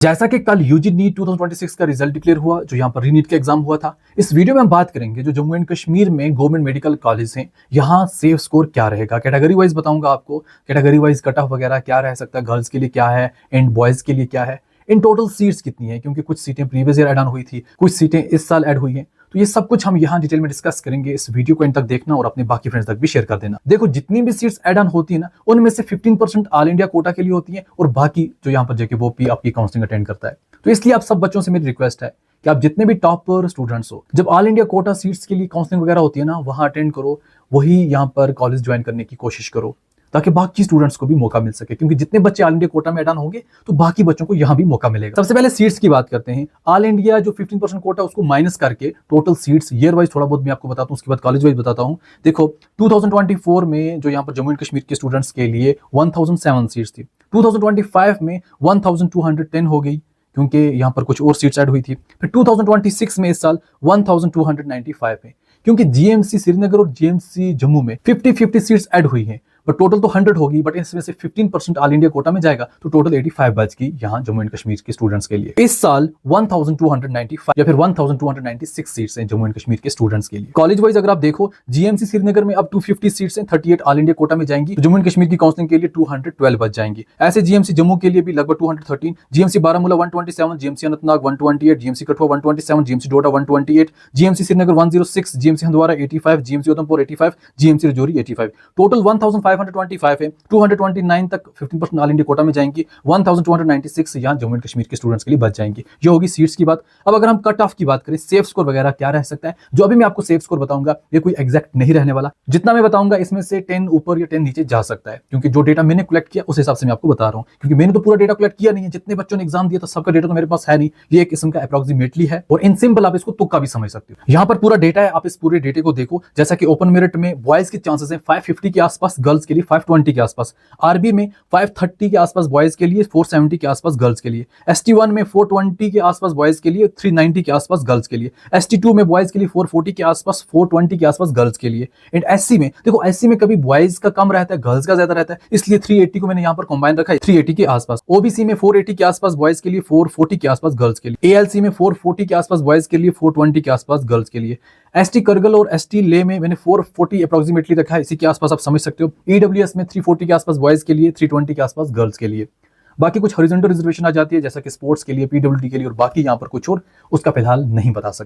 जैसा कि कल यूजी नीट 2026 का रिजल्ट डिक्लेयर हुआ, जो यहाँ पर रीनीट का एग्जाम हुआ था। इस वीडियो में हम बात करेंगे जो जम्मू एंड कश्मीर में गवर्नमेंट मेडिकल कॉलेज हैं, यहाँ सेफ स्कोर क्या रहेगा। कैटेगरी वाइज बताऊंगा आपको, कैटेगरी वाइज कट ऑफ वगैरह क्या रह सकता है, गर्ल्स के लिए क्या है एंड बॉयज के लिए क्या है, इन टोटल सीट्स कितनी है, क्योंकि कुछ सीटें प्रीवियस ईयर ऐड ऑन हुई थी, कुछ सीटें इस साल ऐड हुई हैं। तो ये सब कुछ हम यहाँ डिटेल में डिस्कस करेंगे। इस वीडियो को इन तक देखना और अपने बाकी फ्रेंड्स तक भी शेयर कर देना। देखो, जितनी भी सीट्स ऐड ऑन होती है ना, उनमें से 15% ऑल इंडिया कोटा के लिए होती है और बाकी जो यहाँ पर जाके वो भी आपकी काउंसलिंग अटेंड करता है। तो इसलिए आप सब बच्चों से मेरी रिक्वेस्ट है कि आप जितने भी टॉपर स्टूडेंट्स हो, जब ऑल इंडिया कोटा सीट्स के लिए काउंसलिंग वगैरह होती है ना, वहां अटेंड करो, वही यहाँ पर कॉलेज ज्वाइन करने की कोशिश करो, ताकि बाकी स्टूडेंट्स को भी मौका मिल सके। क्योंकि जितने बच्चे ऑल इंडिया कोटा में ऐड ऑन होंगे तो बाकी बच्चों को यहाँ भी मौका मिलेगा। सबसे पहले सीट्स की बात करते हैं। ऑल इंडिया जो 15% कोटा उसको माइनस करके टोटल सीट्स ईयर वाइज थोड़ा बहुत मैं आपको बताता हूँ, उसके बाद कॉलेज वाइज बताता हूँ। देखो, 2024 में जो यहाँ पर जम्मू एंड कश्मीर के स्टूडेंट्स के लिए 1007 सीट्स थी। 2025 में 1210 हो गई, क्योंकि यहाँ पर कुछ और सीट्स ऐड हुई थी। फिर 2026 में इस साल 1295 है, क्योंकि जीएमसी श्रीनगर और जीएमसी जम्मू में 50-50 सीट्स ऐड हुई हैं। बट टोटल तो 100 होगी, बट इसमें से 15% ऑल इंडिया कोटा में जाएगा, तो टोटल 85 बैच की यहाँ जम्मू एंड कश्मीर के स्टूडेंट्स के लिए। इस साल 1295 या फिर 1226 सीट्स हैं जम्मू एंड कश्मीर के स्टूडेंट्स के लिए। कॉलेज वाइज अगर आप देखो, जीएमसी श्रीनगर में अब 250 सीट्स हैं, 38 ऑल इंडिया कोटा में जाएंगी, तो जम्मू एंड कश्मीर की काउंसलिंग के लिए 212 बच जाएंगी। ऐसे जीएमसी जम्मू के लिए भी लगभग 213, GMC Baramulla 127, GMC Anantnag 128, GMC Kathua 127, GMC Doda 128, GMC Srinagar 106, GMC Handwara 85, GMC Udhampur 85, GMC Rajouri 85। Total 1525 है। 229 तक 15% ऑल इंडिया कोटा में जाएंगी, 1296 यहाँ जम्मू एंड कश्मीर के स्टूडेंट्स के लिए बच जाएंगी। ये होगी सीट्स की बात। अब अगर हम कट ऑफ की बात करें, सेफ स्कोर वगैरह क्या रह सकता है, जो अभी मैं आपको सेफ स्कोर बताऊंगा ये कोई एग्जैक्ट नहीं रहने वाला। जितना मैं बताऊंगा इसमें से 10 ऊपर या 10 नीचे जा सकता है, क्योंकि जो डेटा मैंने कलेक्ट किया उस हिसाब से मैं आपको बता रहा हूं। क्योंकि मैंने तो पूरा डेटा कलेक्ट किया नहीं है, जितने बच्चों ने एग्जाम दिया था सबका डेटा तो मेरे पास है नहीं। ये एक किस्म का अप्रोक्सीमेटली है और इन सिंपल आप इसको तुक्का भी समझ सकते हो। यहाँ पर पूरा डेटा है, आप इस पूरे डेटे को देखो। जैसा कि ओपन मेरिट में बॉयज के चांसेस है 550 के आसपास, गर्ल्स के लिए 520 के आसपास, आरबी में 530 के आसपास बॉयज के लिए, 470 के आसपास गर्ल्स के लिए, ST1 में 420 के आसपास बॉयज के लिए, 390 के आसपास गर्ल्स के लिए, ST2 में बॉयज के लिए 440 के आसपास, 420 के आसपास गर्ल्स के लिए। एंड SC में देखो, SC में कभी बॉयज का कम रहता है, गर्ल्स का ज्यादा रहता है, इसलिए 380 को मैंने यहाँ पर कंबाइन रखा है, 380 के आसपास। OBC में 480 के आसपास बॉयज के लिए, 440 के आसपास गर्ल्स के लिए, ALC में 440 के आसपास बॉयज के लिए, 420 के आसपास गर्ल्स के लिए। ST करगल और ST ले में मैंने 440 अप्रोक्सीमेटली रखा है, इसी के आसपास आप समझ सकते हो। EWS में 340 के आसपास बॉयज के लिए, 320 के आसपास गर्ल्स के लिए। बाकी कुछ हॉरिजॉन्टल रिजर्वेशन आ जाती है, जैसा कि स्पोर्ट्स के लिए, PWD के लिए और बाकी यहाँ पर कुछ और, उसका फिलहाल नहीं बता सकते।